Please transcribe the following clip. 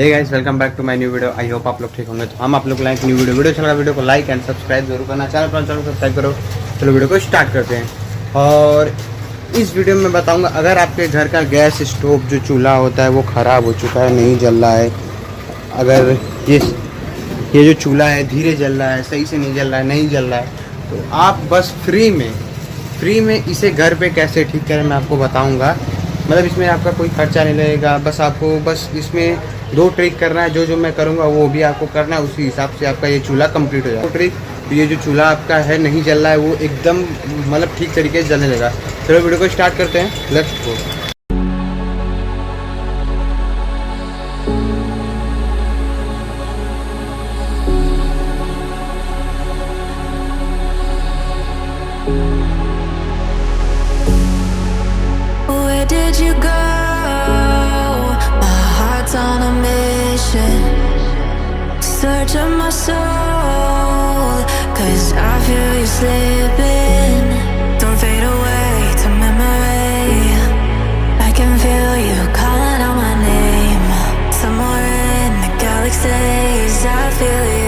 Hey guys, welcome back to my new video. I hope आप लोग ठीक होंगे। तो हम आप लोग को लाइक न्यू वीडियो चला, वीडियो को लाइक एंड सब्सक्राइब जरूर करना। चैनल पर सब्सक्राइब करो। चलो वीडियो को स्टार्ट करते हैं। और इस वीडियो में बताऊंगा, अगर आपके घर का गैस स्टोव जो चूल्हा होता है वो ख़राब हो चुका है, नहीं जल रहा है, अगर ये जो चूल्हा है धीरे जल रहा है, सही से नहीं जल रहा है, नहीं जल रहा है, तो आप बस फ्री में इसे घर पे कैसे ठीक करें मैं आपको बताऊंगा। मतलब इसमें आपका कोई खर्चा नहीं लगेगा, बस आपको इसमें 2 ट्रिक करना है। जो मैं करूंगा वो भी आपको करना है, उसी हिसाब से आपका ये चूल्हा कंप्लीट हो जाएगा। 2 ट्रिक, तो ये जो चूल्हा आपका है नहीं जल रहा है वो एकदम मतलब ठीक तरीके से जलने लगेगा। चलो वीडियो को स्टार्ट करते हैं, let's go. Where did you go? My heart's on a mission. Search of my soul, 'cause I feel you slipping. Don't fade away to memory. I can feel you calling out my name. Somewhere in the galaxies, I feel you.